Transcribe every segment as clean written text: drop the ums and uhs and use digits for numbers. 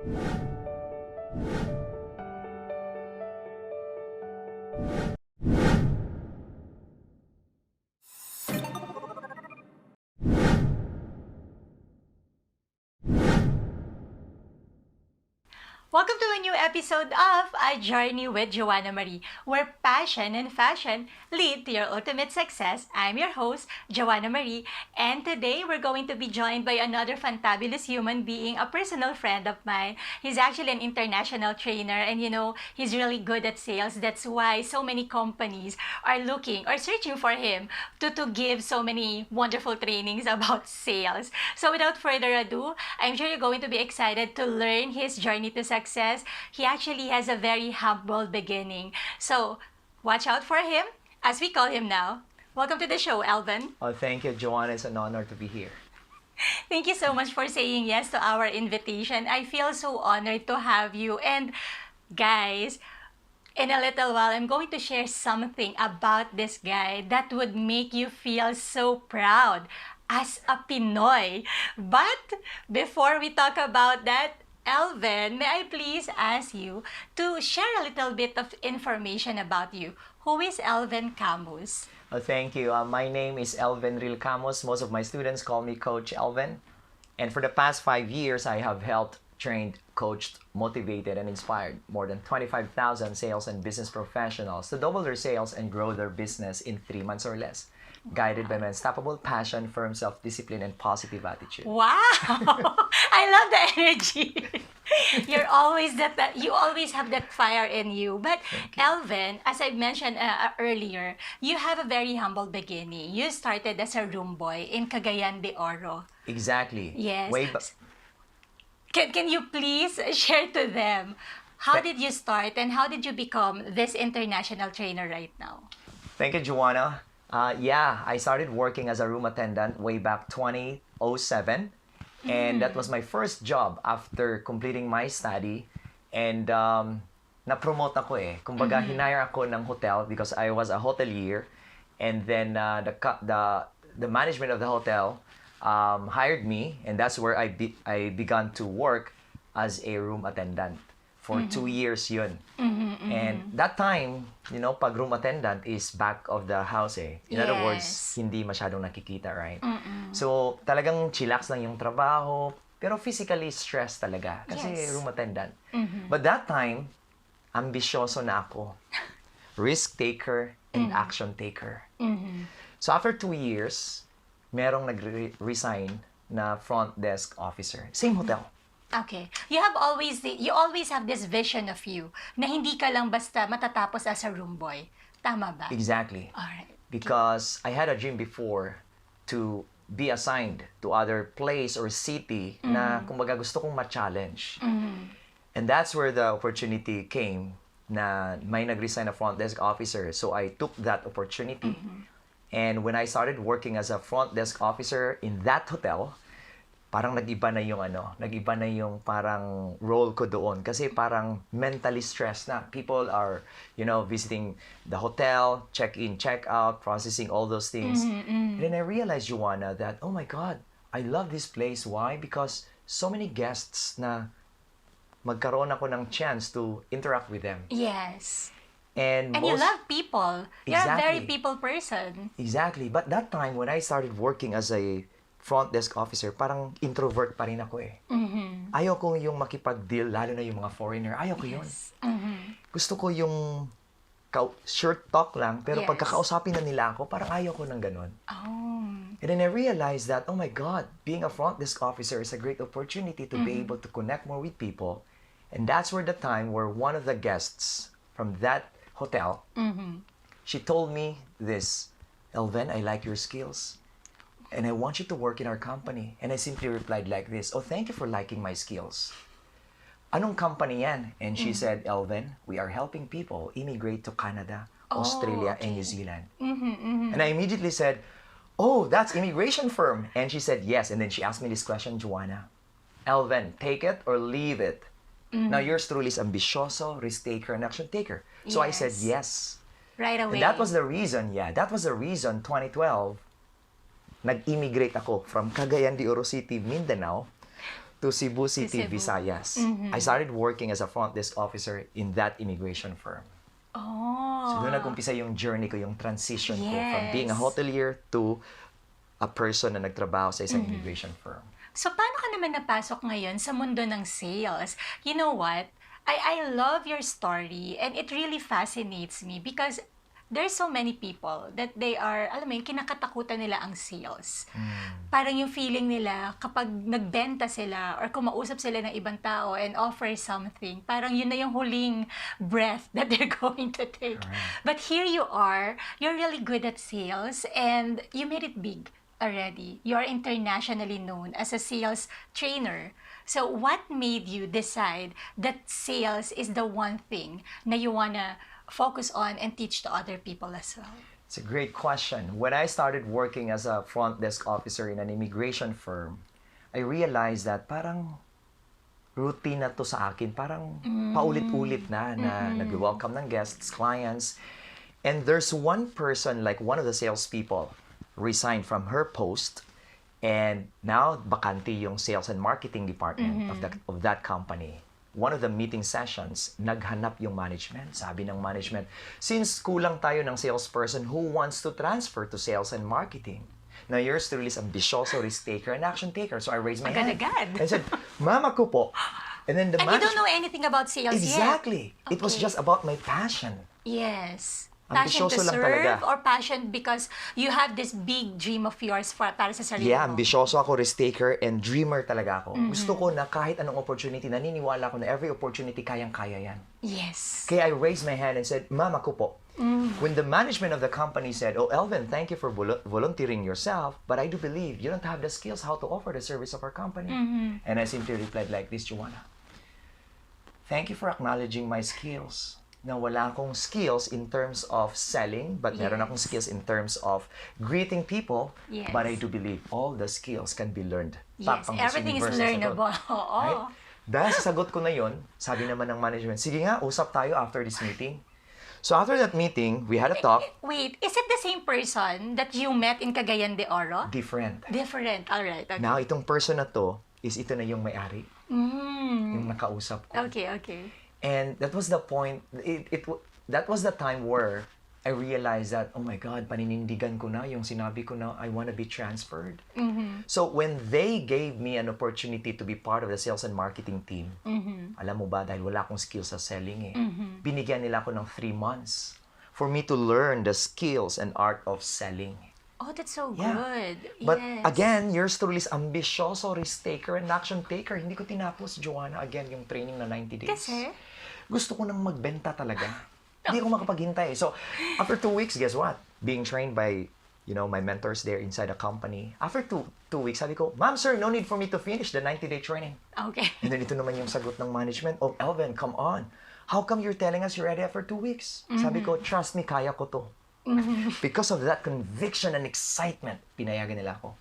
Welcome to a new episode of A Journey with Joana Marie, where passion and fashion lead to your ultimate success. I'm your host, Joana Marie, and today we're going to be joined by another fantabulous human being, a personal friend of mine. He's actually an international trainer, and he's really good at sales. That's why so many companies are looking or searching for him to give so many wonderful trainings about sales. So without further ado, I'm sure you're going to be excited to learn his journey to success. He actually has a very humble beginning. So watch out for him, as we call him now. Welcome to the show, Elvin. Oh, thank you, Joanna. It's an honor to be here. Thank you so much for saying yes to our invitation. I feel so honored to have you. And guys, in a little while, I'm going to share something about this guy that would make you feel so proud as a Pinoy. But before we talk about that, Elvin, may I please ask you to share a little bit of information about you? Who is Elvin Camus? Oh, thank you. My name is Elvenril Camus. Most of my students call me Coach Elvin. And for the past 5 years, I have helped, trained, coached, motivated, and inspired more than 25,000 sales and business professionals to double their sales and grow their business in 3 months or less, guided by my unstoppable passion, firm self-discipline, and positive attitude. Wow! I love the energy. You're always you always have that fire in you. But Elvin, as I mentioned earlier, you have a very humble beginning. You started as a room boy in Cagayan de Oro. Exactly. Yes. Way back. Can you please share to them how did you start and how did you become this international trainer right now? Thank you, Joanna. I started working as a room attendant way back 2007. And that was my first job after completing my study. And na-promote ako eh. Kumbaga, hinire ako ng hotel because I was a hotelier. And then the management of the hotel hired me. And that's where I began to work as a room attendant. For 2 years yun. And that time, pag room attendant is back of the house eh. In other words, hindi masyadong nakikita, right? So, talagang chillax lang yung trabaho, pero physically stressed talaga kasi room attendant. But that time, ambisyoso na ako. Risk taker and action taker. So, after 2 years, merong nag-resign na front desk officer. Same hotel. Okay. You always have this vision of you na hindi ka lang basta matatapos as a room boy. Tama ba? Exactly. Alright. Because I had a dream before to be assigned to other place or city na kumbaga gusto kong ma-challenge. And that's where the opportunity came na may nag-resign na front desk officer. So I took that opportunity. And when I started working as a front desk officer in that hotel, parang nag-iba na yung parang role ko doon. Kasi parang mentally stressed na. People are, visiting the hotel, check-in, check-out, processing all those things. And then I realized, Joanna, that, oh my God, I love this place. Why? Because so many guests na magkaroon ako ng chance to interact with them. Yes. And you love people. You're a very people person. Exactly. But that time, when I started working as a front desk officer, parang introvert pa rin ako eh. Ayaw ko yung makipag-deal, lalo na yung mga foreigner. Ayaw ko yun. Gusto ko yung short talk lang, pero pagkakausapin na nila ako, parang ayaw ko ng ganun. And then I realized that, oh my God, being a front desk officer is a great opportunity to be able to connect more with people. And that's where the time where one of the guests from that hotel, she told me this, Elvin, I like your skills. And I want you to work in our company. And I simply replied like this, oh, thank you for liking my skills. Anong company yan? And she said, Elvin, we are helping people immigrate to Canada, Australia, and New Zealand. And I immediately said, oh, that's immigration firm. And she said, yes. And then she asked me this question, Joanna, Elvin, take it or leave it? Now, yours truly is ambisyoso, risk taker, and action taker. So I said, yes. Right away. And that was the reason, 2012, nag-immigrate ako from Cagayan de Oro City, Mindanao, to Cebu To City, Cebu. Visayas. I started working as a front desk officer in that immigration firm. Oh. So doon nag-umpisa yung journey ko, yung transition ko from being a Yes. hotelier to a person na nagtrabaho sa isang immigration firm. So, paano ka naman napasok ngayon sa mundo ng sales? You know what? I love your story and it really fascinates me because there's so many people that they are, alam mo yun, kinakatakutan nila ang sales. Parang yung feeling nila kapag nagbenta sila or kumausap sila ng ibang tao and offer something, parang yun na yung huling breath that they're going to take. Correct. But here you are, you're really good at sales and you made it big already. You're internationally known as a sales trainer. So what made you decide that sales is the one thing na you wanna focus on and teach to other people as well? It's a great question. When I started working as a front desk officer in an immigration firm, I realized that parang routine na to sa akin. Parang paulit-ulit na nag-welcome ng guests, clients. And there's one person, like one of the salespeople, resigned from her post. And now, bakante yung sales and marketing department of that company. One of the meeting sessions, naghanap yung management. Sabi ng management, since kulang tayo ng salesperson who wants to transfer to sales and marketing. Now, yours truly is ambisyoso, risk taker, and action taker. So I raised my hand Agad-agad. and said, Mama ko po. And then the And you don't know anything about sales Exactly. yet. It was Okay. just about my passion. Yes. Passion to Ambisyoso lang serve talaga. or passion because you have this big dream of yours para sa sarili Yeah, mo? ambisyoso ako, risk taker, and dreamer talaga ako. Gusto ko na kahit anong opportunity, naniniwala ko na every opportunity kayang-kaya yan. Yes. Kaya I raised my hand and said, Mama ko po. When the management of the company said, oh, Elvin, thank you for volunteering yourself, but I do believe you don't have the skills how to offer the service of our company. And I simply replied like this, Joana, thank you for acknowledging my skills. Na wala akong skills in terms of selling, but meron akong skills in terms of greeting people. Yes. But I do believe all the skills can be learned. Yes, Tapang everything is universal sagot. learnable. Oo. Right? Dahil sa sagot ko na yun, sabi naman ng management, sige nga, usap tayo after this meeting. So after that meeting, we had a talk. Wait, is it the same person that you met in Cagayan de Oro? Different. Different. Alright. Okay. Now, itong person na to, is ito na yung may-ari. Yung nakausap ko. Okay, okay. And that was the point, that was the time where I realized that, oh my God, paninindigan ko na yung sinabi ko na I want to be transferred. So when they gave me an opportunity to be part of the sales and marketing team, alam mo ba, dahil wala akong skills sa selling binigyan nila ako ng 3 months for me to learn the skills and art of selling. Oh, that's so Yeah. good. But Yes. again, yours truly is ambisyoso, risk taker, and action taker. Hindi ko tinapos, Joanna, again, yung training na 90 days. Kasi? Gusto ko nang magbenta talaga. Hindi ako makapaghintay. So, after 2 weeks, guess what? Being trained by, my mentors there inside the company. After two weeks, sabi ko, Ma'am, sir, no need for me to finish the 90-day training. Okay. And then ito naman yung sagot ng management, oh, Elvin, come on. How come you're telling us you're ready after 2 weeks? Sabi ko, trust me, kaya ko to. Because of that conviction and excitement, pinayagan nila ako.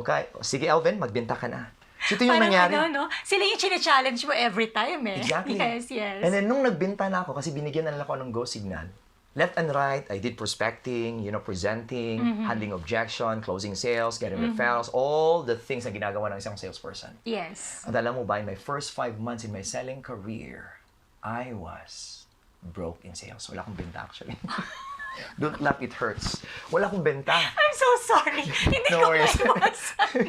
Okay, sige Elvin, magbenta ka na. So ito yung Parang nangyari. no? Sila yung chine-challenge mo every time eh. Exactly. Yes, yes. And then nung nagbenta na ako, kasi binigyan na nila ako ng go signal, left and right, I did prospecting, presenting, handling objection, closing sales, getting referrals, all the things na ginagawa ng isang salesperson. Yes. At alam mo ba, in my first 5 months in my selling career, I was broke in sales. Wala akong benta actually. Don't laugh, it hurts. Wala akong benta. I'm so sorry. Hindi No ko worries. maiwasan.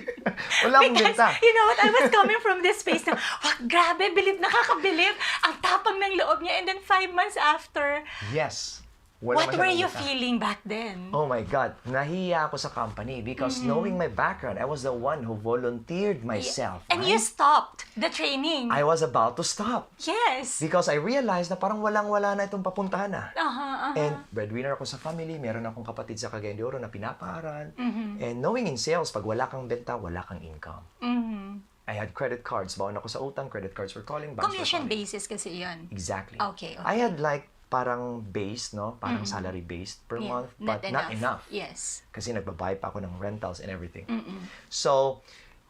Wala akong Because, benta. you know what, I was coming from this space na, grabe, nakakabilib. Ang tapang ng loob niya. And then 5 months after, Yes. Wala what were masyadong you benta. feeling back then? Oh my God, nahiya ako sa company because knowing my background, I was the one who volunteered myself. And right? you stopped the training. I was about to stop Yes. because I realized na parang walang-wala na itong papuntahan na. Uh-huh. And breadwinner ako sa family, meron akong kapatid sa Cagayan de Oro na pinapaaral. And knowing in sales, pag wala kang benta, wala kang income. I had credit cards. Baon ako sa utang, credit cards were calling, banks were Commission calling. basis kasi yun. Exactly. Okay. I had like parang based, no? Parang salary-based per month, but not enough. Yes. Kasi nagbabayad pa ako ng rentals and everything. So,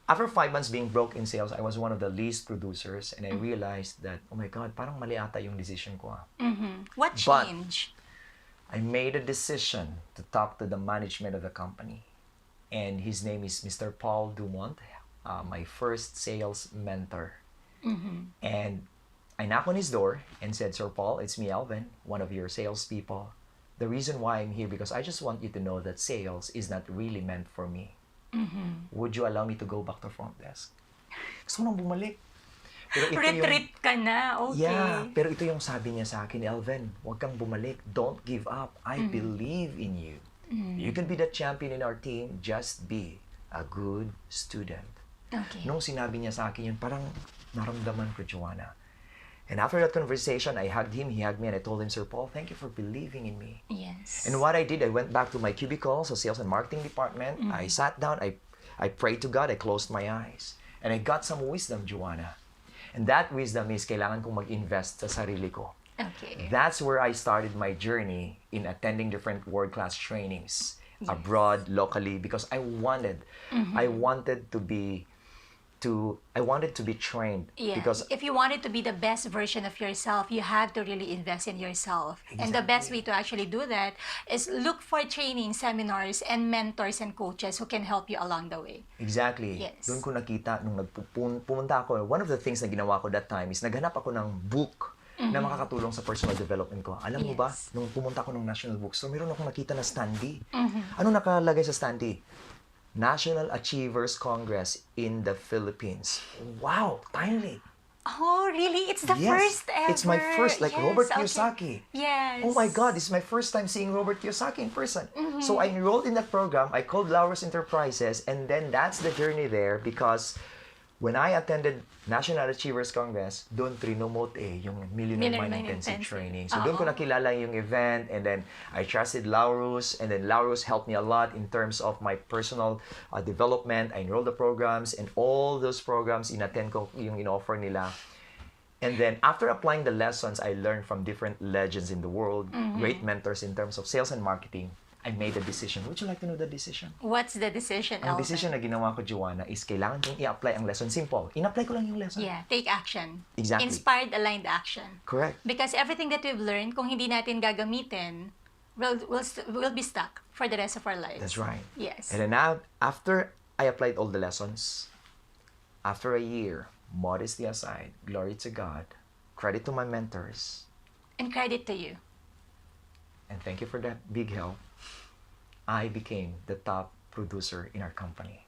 after 5 months being broke in sales, I was one of the least producers and I realized that, oh my God, parang mali ata yung decision ko. What But- changed? I made a decision to talk to the management of the company. And his name is Mr. Paul Dumont. my first sales mentor. And I knocked on his door and said, Sir Paul, it's me, Alvin, one of your salespeople. The reason why I'm here because I just want you to know that sales is not really meant for me. Would you allow me to go back to front desk? Gusto ko nang bumalik. Pero ito Retreat ka na, okay. Yeah, pero ito yung sabi niya sa akin, Elvin, huwag kang bumalik. Don't give up. I believe in you. You can be the champion in our team. Just be a good student. Okay. Nung sinabi niya sa akin yun, parang naramdaman ko, Joana. And after that conversation, I hugged him, he hugged me, and I told him, Sir Paul, thank you for believing in me. Yes. And what I did, I went back to my cubicle, so sales and marketing department. I sat down, I prayed to God, I closed my eyes. And I got some wisdom, Joana. And that wisdom is kailangan kong mag-invest sa sarili ko. Okay. That's where I started my journey in attending different world-class trainings abroad, locally, because I wanted to be trained. Yeah. Because if you wanted to be the best version of yourself, you have to really invest in yourself. And the best way to actually do that is look for training, seminars, and mentors and coaches who can help you along the way. Exactly. Yes. Doon ko nakita, nung pumunta ako, one of the things na ginawa ko that time is naghanap ako ng book na makakatulong sa personal development ko. Alam mo ba, nung pumunta ako ng National Bookstore, meron akong nakita na standee. Ano nakalagay sa standee? National Achievers Congress in the Philippines. Wow, timely. Oh, really? It's the first ever. It's my first, like Yes, Robert okay. Kiyosaki. Yes. Oh my God, this is my first time seeing Robert Kiyosaki in person. So I enrolled in that program. I called Lauros Enterprises, and then that's the journey there because when I attended National Achievers Congress, doon trinomote yung Millionaire Mind Intensive Training. So doon ko nakilala yung event, and then I trusted Lauros, and then Lauros helped me a lot in terms of my personal development. I enrolled the programs, and all those programs, in-attend ko yung in-offer nila. And then after applying the lessons I learned from different legends in the world, great mentors in terms of sales and marketing, I made a decision. Would you like to know the decision? What's the decision, Ang Alvin? decision na ginawa ko, Joana, is kailangan kong i-apply ang lesson. Simple. In-apply ko lang yung lesson. Yeah, take action. Exactly. Inspired, aligned action. Correct. Because everything that we've learned, kung hindi natin gagamitin, we'll be stuck for the rest of our lives. That's right. Yes. And then now, after I applied all the lessons, after a year, modesty aside, glory to God, credit to my mentors, And credit to you. and thank you for that big help, I became the top producer in our company.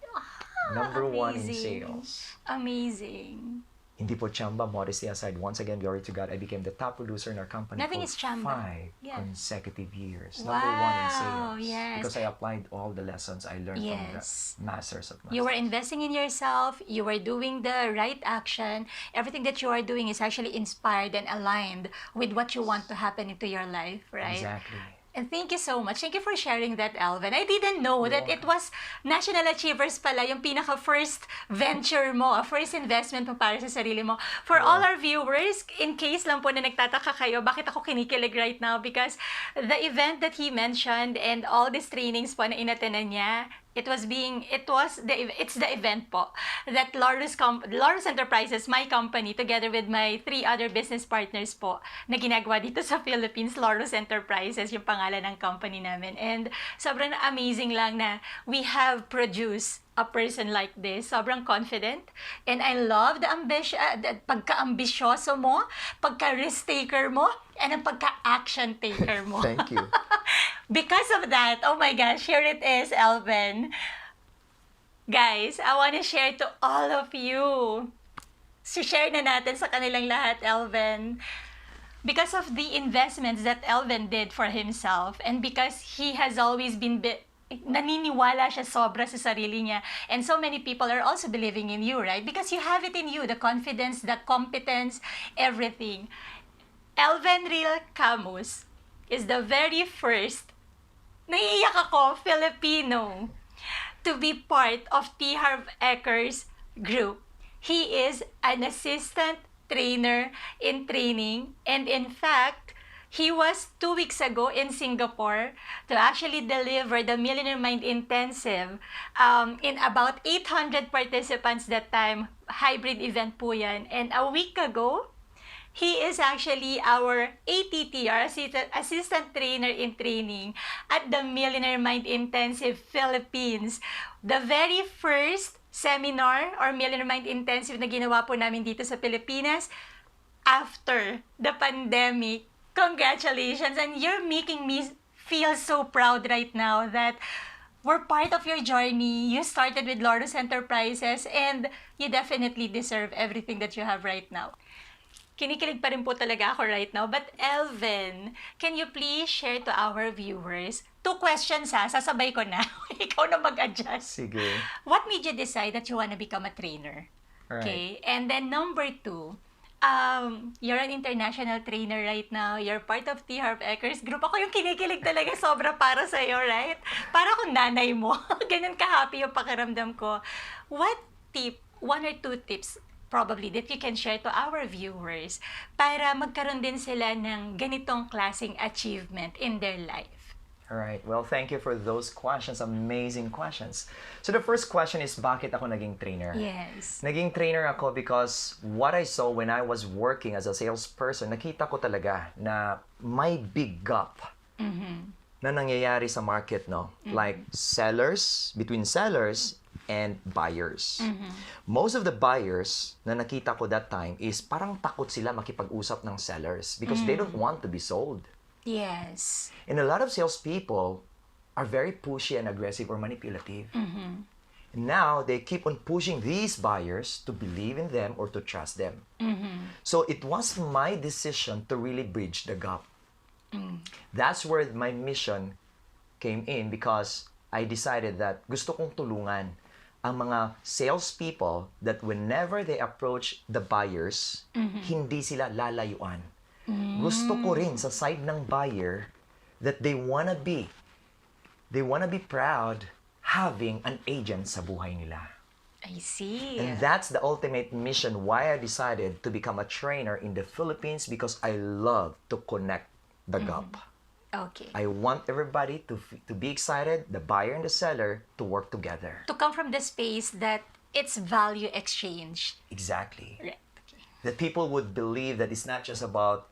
Number one in amazing. sales. Amazing. Hindi po chamba, modesty aside. Once again, glory to God, I became the top producer in our company Nothing for is chamba. 5 Yeah. consecutive years. Wow, Number one in sales. yes. Because I applied all the lessons I learned from the Yes. masters of masters. You were investing in yourself, you were doing the right action. Everything that you are doing is actually inspired and aligned with what you want to happen into your life, right? Exactly. And thank you so much. Thank you for sharing that, Alvin. I didn't know that it was National Achievers pala yung pinaka-first venture mo, first investment mo para sa sarili mo. For all our viewers, in case lang po na nagtataka kayo, bakit ako kinikilig right now? Because the event that he mentioned and all these trainings po na inattenan niya, it's the event po that Lauros Enterprises, my company, together with my 3 other business partners po, na ginagawa dito sa Philippines, Lauros Enterprises, yung pangalan ng company namin. And sobrang amazing lang na we have produced a person like this, sobrang confident. And I love the pagka-ambisyoso mo, pagka-risk taker mo, and ang pagka-action taker mo. Thank you. Because of that, oh my gosh, here it is, Elvin. Guys, I want to share to all of you. So share na natin sa kanilang lahat, Elvin. Because of the investments that Elvin did for himself, and because he has always been naniniwala siya sobra sa sarili niya. And so many people are also believing in you, right? Because you have it in you, the confidence, the competence, everything. Elvenril Camus is the very first, naiiyak ako, Filipino, to be part of T. Harv Ekers group. He is an assistant trainer in training, and in fact, he was 2 weeks ago in Singapore to actually deliver the Millionaire Mind Intensive in about 800 participants that time. Hybrid event po yan. And a week ago, he is actually our ATT, our assistant trainer in training at the Millionaire Mind Intensive Philippines. The very first seminar or Millionaire Mind Intensive na ginawa po namin dito sa Pilipinas after the pandemic. Congratulations! And you're making me feel so proud right now that we're part of your journey. You started with Loros Enterprises and you definitely deserve everything that you have right now. Kinikilig pa rin po talaga ako right now. But Elvin, can you please share to our viewers 2 questions sasabay ko na. Ikaw na mag-adjust. Sige. What made you decide that you wanna become a trainer? Alright. Okay, and then number 2, you're an international trainer right now. You're part of T. Harv Ekers group. Ako yung kinikilig talaga sobra para sa'yo, right? Para akong nanay mo. Ganun ka-happy yung pakiramdam ko. What tip, 1 or 2 tips probably that you can share to our viewers para magkaroon din sila ng ganitong klaseng achievement in their life? All right. Well, thank you for those questions. Amazing questions. So the first question is, bakit ako naging trainer? Yes. Naging trainer ako because what I saw when I was working as a salesperson, nakita ko talaga na may big gap na nangyayari sa market, no? Like between sellers and buyers. Most of the buyers na nakita ko that time is parang takot sila makipag-usap ng sellers because they don't want to be sold. Yes. And a lot of salespeople are very pushy and aggressive or manipulative. And now they keep on pushing these buyers to believe in them or to trust them. So it was my decision to really bridge the gap. That's where my mission came in because I decided that gusto kong tulungan ang mga salespeople that whenever they approach the buyers, hindi sila lalayuan. Gusto ko rin sa side ng buyer that they wanna be proud having an agent sa buhay nila. I see. And that's the ultimate mission why I decided to become a trainer in the Philippines because I love to connect the gap. Okay. I want everybody to be excited, the buyer and the seller, to work together. To come from the space that it's value exchange. Exactly. Right. Okay. That people would believe that it's not just about,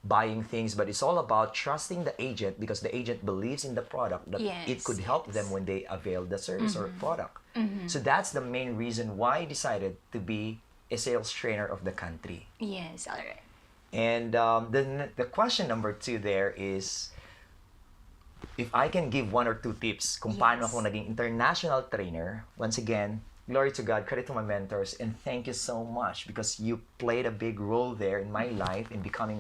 buying things, but it's all about trusting the agent because the agent believes in the product that it could help them when they avail the service or product. So that's the main reason why I decided to be a sales trainer of the country. Yes, all right. And the question number 2 there is, if I can give 1 or 2 tips kung paano ako naging international trainer, once again, glory to God, credit to my mentors, and thank you so much because you played a big role there in my life in becoming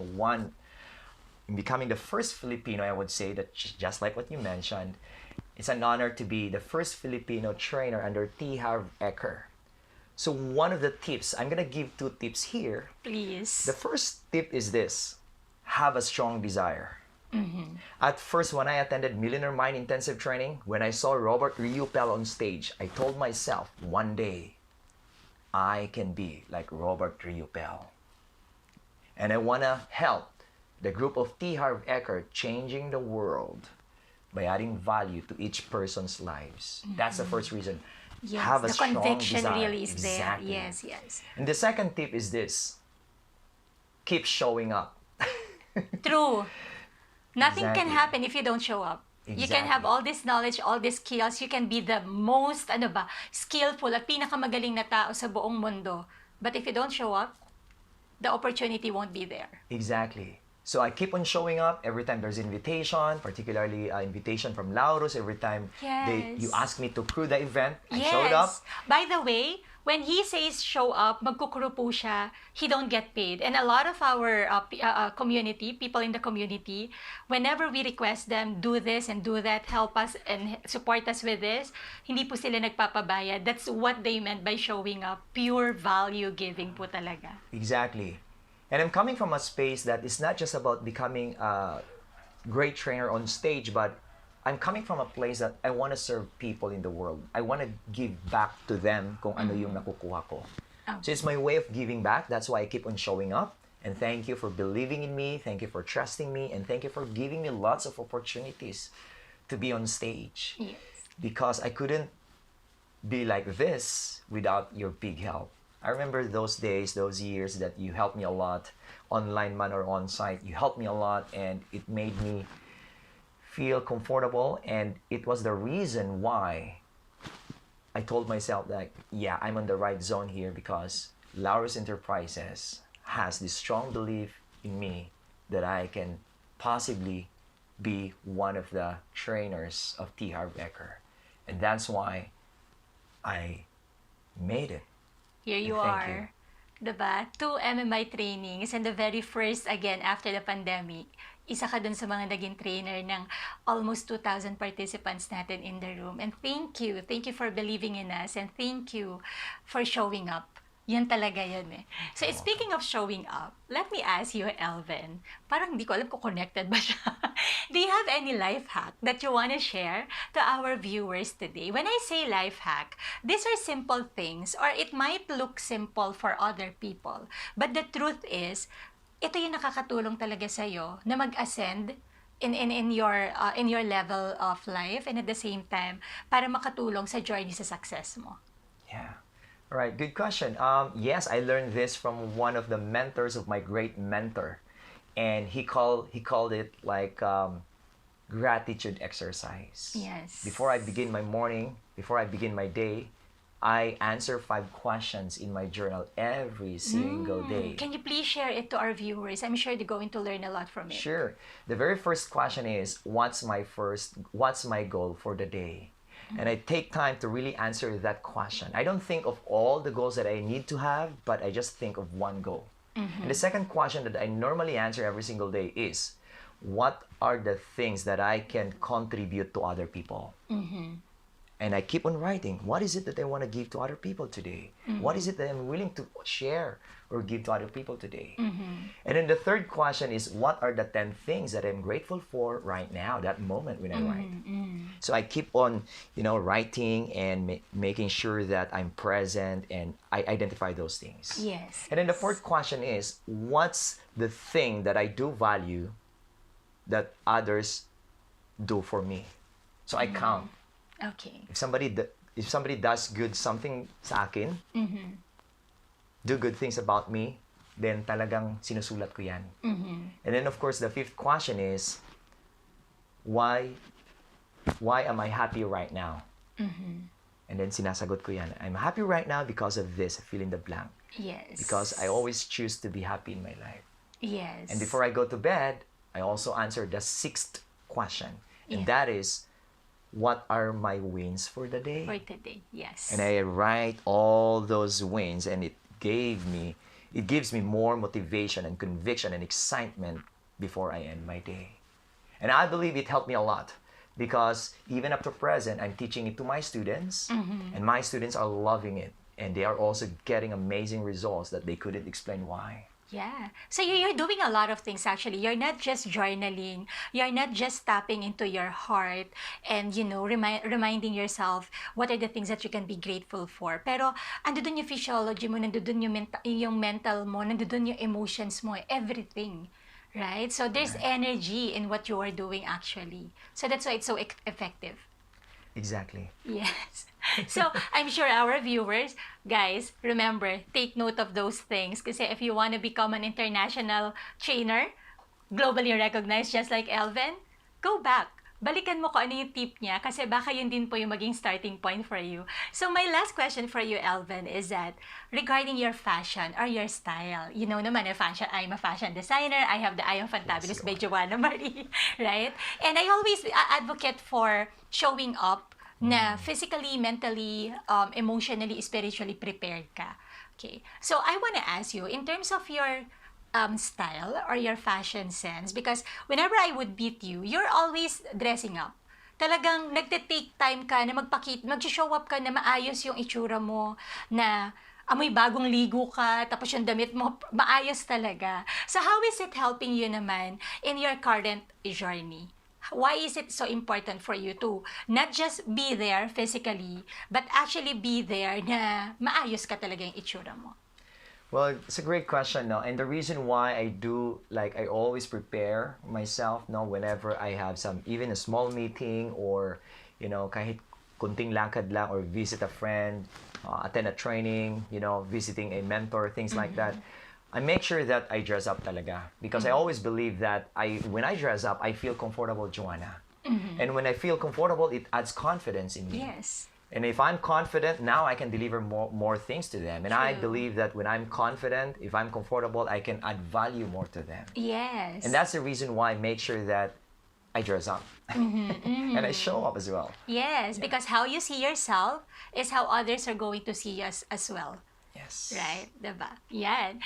the first Filipino, I would say, that just like what you mentioned, it's an honor to be the first Filipino trainer under T. Harv Eker. So one of the tips, I'm gonna give 2 tips here. Please. The first tip is this: have a strong desire. At first, when I attended Millionaire Mind Intensive Training, when I saw Robert Riupel on stage, I told myself, one day, I can be like Robert Riupel. And I wanna help the group of T. Harv Eker changing the world by adding value to each person's lives. That's the first reason. Yes, Have a the strong conviction desire. really is Exactly. there. Yes, yes. And the second tip is this: keep showing up. True. Nothing can Exactly. happen if you don't show up. You can have Exactly. all this knowledge, all these skills. You can be the most, skillful at pinakamagaling na tao sa buong mundo. But if you don't show up, the opportunity won't be there. Exactly. So I keep on showing up every time there's invitation, particularly invitation from Laurus. Every time you Yes. ask me to crew the event, I showed up. By the way, when he says show up, magkukuro po siya, he don't get paid. And a lot of our community, people in the community, whenever we request them, do this and do that, help us and support us with this, hindi po sila nagpapabayad. That's what they meant by showing up. Pure value giving po talaga. Exactly. And I'm coming from a space that is not just about becoming a great trainer on stage, but I'm coming from a place that I want to serve people in the world. I want to give back to them kung ano yung nakukuha ko. So it's my way of giving back. That's why I keep on showing up. And thank you for believing in me. Thank you for trusting me. And thank you for giving me lots of opportunities to be on stage. Yes. Because I couldn't be like this without your big help. I remember those days, those years that you helped me a lot, online man or on-site. You helped me a lot and it made me feel comfortable, and it was the reason why I told myself that, yeah, I'm on the right zone here because Laurus Enterprises has this strong belief in me that I can possibly be one of the trainers of T. Harv Eker. And that's why I made it. Here you Thank are. Diba? 2 MMI trainings and the very first, again, after the pandemic, isa ka dun sa mga naging trainer ng almost 2,000 participants natin in the room. And thank you. Thank you for believing in us and thank you for showing up. Yan talaga yan eh. So, speaking of showing up, let me ask you, Elven, parang hindi ko alam kung connected ba siya. Do you have any life hack that you want to share to our viewers today? When I say life hack, these are simple things or it might look simple for other people. But the truth is, ito yung nakakatulong talaga sa'yo na mag-ascend in your level of life and at the same time, para makatulong sa journey sa success mo. Yeah. All right, good question. Yes, I learned this from one of the mentors of my great mentor, and he called it like gratitude exercise. Yes. Before I begin my morning, before I begin my day, I answer 5 questions in my journal every single day. Can you please share it to our viewers? I'm sure they're going to learn a lot from it. Sure. The very first question is, what's my goal for the day? And I take time to really answer that question. I don't think of all the goals that I need to have, but I just think of one goal. And the second question that I normally answer every single day is, what are the things that I can contribute to other people? And I keep on writing, what is it that I want to give to other people today? What is it that I'm willing to share or give to other people today? And then the third question is, what are the 10 things that I'm grateful for right now, that moment when I write? So I keep on, writing and making sure that I'm present and I identify those things. Yes. And then the fourth question is, what's the thing that I do value that others do for me? So I count. Okay. If somebody does something sa akin, do good things about me, then talagang sinusulat ko yan. And then of course the fifth question is, why am I happy right now? And then sinasagot ko yan. I'm happy right now because of this, fill in the blank. Yes. Because I always choose to be happy in my life. Yes. And before I go to bed, I also answer the sixth question. And that is, what are my wins for the day? For today, yes. And I write all those wins, and it gives me more motivation and conviction and excitement before I end my day. And I believe it helped me a lot because even up to present, I'm teaching it to my students, and my students are loving it, and they are also getting amazing results that they couldn't explain why. Yeah. So you're doing a lot of things actually. You're not just journaling. You're not just tapping into your heart and, reminding yourself what are the things that you can be grateful for. Pero andun yung physiology mo, nandun yung mental mo, nandun yung emotions mo, everything. Right? So there's energy in what you are doing actually. So that's why it's so effective. Exactly. Yes. So, I'm sure our viewers, guys, remember, take note of those things. Kasi if you want to become an international trainer, globally recognized just like Elven, go back. Balikan mo kung ano yung tip niya kasi baka yun din po yung maging starting point for you. So, my last question for you, Elven, is that regarding your fashion or your style, you know naman, I'm a fashion designer. I have the I Am Fantabulous by Joana Marie, right? And I always advocate for showing up na physically, mentally, emotionally, spiritually prepared ka. Okay. So, I want to ask you, in terms of your style or your fashion sense, because whenever I would meet you, you're always dressing up. Talagang nagte-take time ka na mag-show up ka na maayos yung itsura mo, na amoy bagong ligo ka, tapos yung damit mo, maayos talaga. So how is it helping you naman in your current journey? Why is it so important for you to not just be there physically, but actually be there na maayos ka talaga yung itsura mo? Well, it's a great question, no? And the reason why I always prepare myself, no, whenever I have even a small meeting or, kahit kunting lakad lang or visit a friend, attend a training, visiting a mentor, things like that. I make sure that I dress up talaga because I always believe that when I dress up, I feel comfortable, Joanna. And when I feel comfortable, it adds confidence in me. Yes. And if I'm confident, now I can deliver more things to them. And I True. believe that when I'm confident, if I'm comfortable, I can add value more to them. Yes. And that's the reason why I make sure that I dress up. And I show up as well. Yes, because how you see yourself is how others are going to see us as well. Yes. Right? Diba? Yan.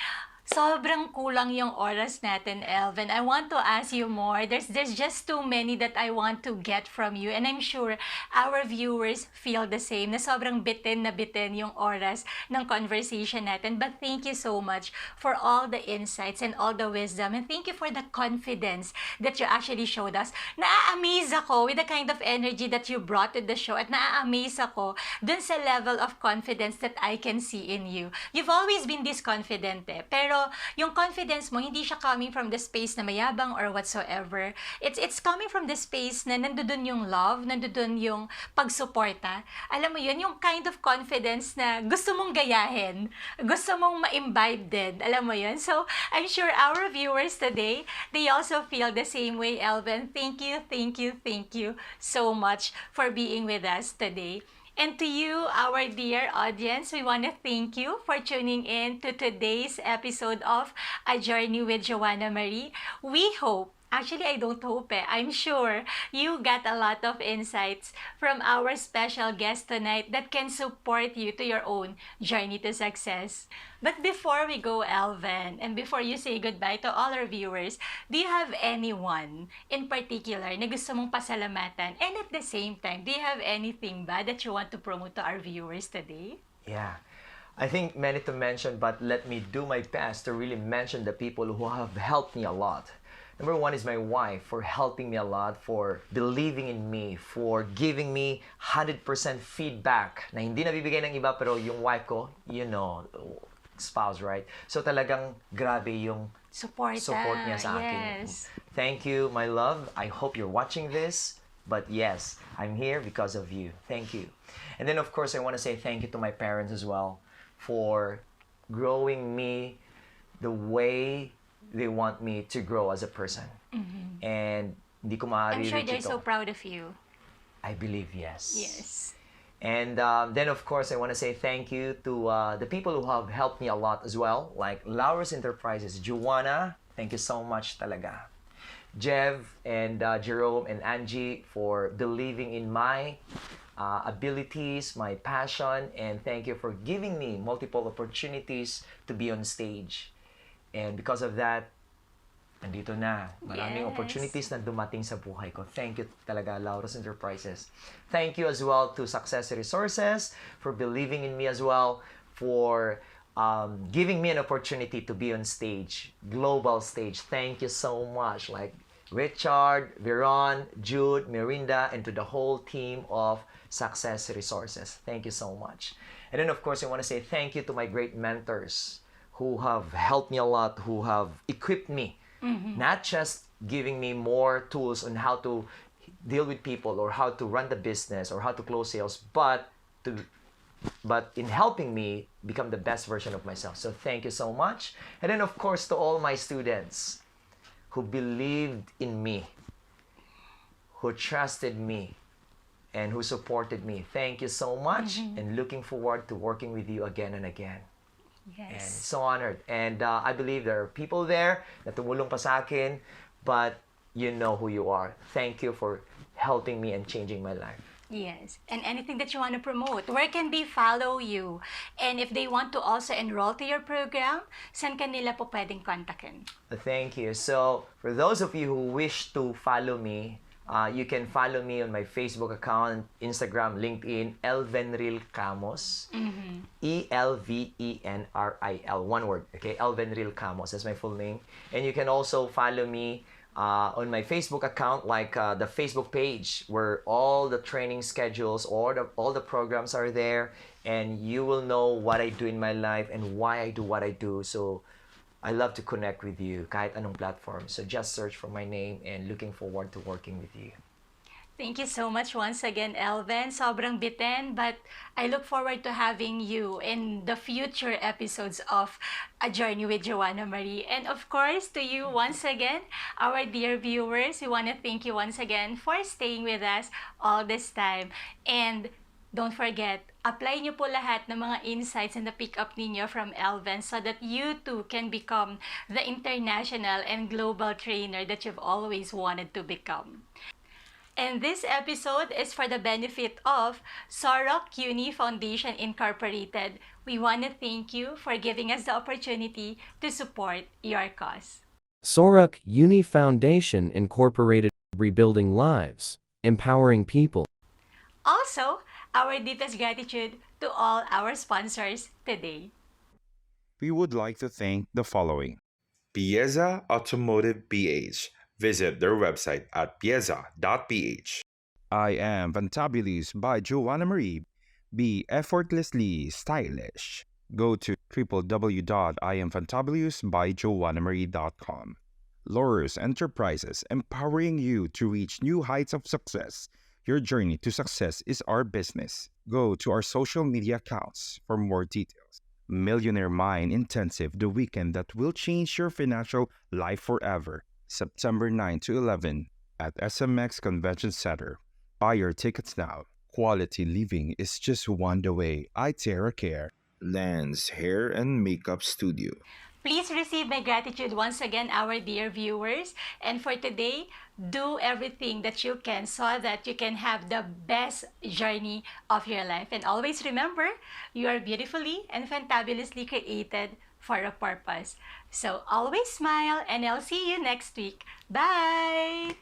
Sobrang kulang yung oras natin, Elvin. I want to ask you more. There's just too many that I want to get from you. And I'm sure our viewers feel the same, na sobrang bitin na bitin yung oras ng conversation natin. But thank you so much for all the insights and all the wisdom. And thank you for the confidence that you actually showed us. Na-amaze ako with the kind of energy that you brought to the show. At na-amaze ako dun sa level of confidence that I can see in you. You've always been this confident pero yung confidence mo, hindi siya coming from the space na mayabang or whatsoever. It's coming from the space na nandun yung love, nandun yung pagsuporta. Alam mo yun, yung kind of confidence na gusto mong gayahin, gusto mong ma-imbibe din. Alam mo yun? So, I'm sure our viewers today, they also feel the same way, Elvin. Thank you so much for being with us today. And to you, our dear audience, we want to thank you for tuning in to today's episode of A Journey with Joana Marie. We hope, actually I don't hope I'm sure you got a lot of insights from our special guest tonight that can support you to your own journey to success. But before we go, Elvin, and before you say goodbye to all our viewers, do you have anyone in particular na gusto mong pasalamatan? And at the same time, do you have anything ba that you want to promote to our viewers today? Yeah. I think many to mention, but let me do my best to really mention the people who have helped me a lot. Number one is my wife for helping me a lot, for believing in me, for giving me 100% feedback na hindi nabibigay ng iba, pero yung wife ko, you know, spouse, right? So talagang grabe yung support niya sa akin. Yes. Thank you, my love. I hope you're watching this. But yes, I'm here because of you. Thank you. And then of course, I want to say thank you to my parents as well for growing me the way they want me to grow as a person. And hindi ko I'm maaari sure they're ito. so proud of you. I believe yes. Yes. And then, of course, I want to say thank you to the people who have helped me a lot as well, like Laura's Enterprises, Joana, thank you so much talaga. Jev and Jerome and Angie for believing in my abilities, my passion, and thank you for giving me multiple opportunities to be on stage. And because of that, nandito na. Maraming Yes. opportunities na dumating sa buhay ko. Thank you talaga, Laura's Enterprises. Thank you as well to Success Resources for believing in me as well, for giving me an opportunity to be on stage, global stage. Thank you so much. Like Richard, Veron, Jude, Mirinda, and to the whole team of Success Resources. Thank you so much. And then, of course, I want to say thank you to my great mentors who have helped me a lot, who have equipped me. Not just giving me more tools on how to deal with people or how to run the business or how to close sales, but in helping me become the best version of myself. So thank you so much. And then of course to all my students who believed in me, who trusted me, and who supported me. Thank you so much, and looking forward to working with you again and again. And Yes. so honored. And I believe there are people there na tumulong pa sa akin, but you know who you are. Thank you for helping me and changing my life. Yes. And anything that you want to promote, where can they follow you? And if they want to also enroll to your program, saan kanila po pwedeng kontakin? Thank you. So, for those of you who wish to follow me, you can follow me on my Facebook account, Instagram, LinkedIn, Elvenril Camus. Elvenril, one word, okay? Elvenril Camus, that's my full name. And you can also follow me on my Facebook account, like the Facebook page, where all the training schedules or all the programs are there, and you will know what I do in my life and why I do what I do. So I love to connect with you kahit anong platform. So just search for my name, and looking forward to working with you. Thank you so much once again, Elvin. Sobrang bitin, but I look forward to having you in the future episodes of A Journey with Joana Marie. And of course, to you once again, our dear viewers, we want to thank you once again for staying with us all this time. And Don't forget, apply nyo po lahat ng mga insights na pick up ninyo from Elven so that you too can become the international and global trainer that you've always wanted to become. And this episode is for the benefit of Sorok Uni Foundation Incorporated. We want to thank you for giving us the opportunity to support your cause. Sorok Uni Foundation Incorporated, rebuilding lives, empowering people. Also, our deepest gratitude to all our sponsors today. We would like to thank the following: Pieza Automotive PH. Visit their website at pieza.ph. I Am Fantabulous by Joana Marie. Be effortlessly stylish. Go to www.iamfantabulous.com. Laurus Enterprises, empowering you to reach new heights of success. Your journey to success is our business. Go to our social media accounts for more details. Millionaire Mind Intensive, the weekend that will change your financial life forever. September 9 to 11 at SMX Convention Center. Buy your tickets now. Quality living is just one the way. iTerra Care. Lens Hair and Makeup Studio. Please receive my gratitude once again, our dear viewers. And for today, do everything that you can so that you can have the best journey of your life. And always remember, you are beautifully and fantabulously created for a purpose. So always smile, and I'll see you next week. Bye!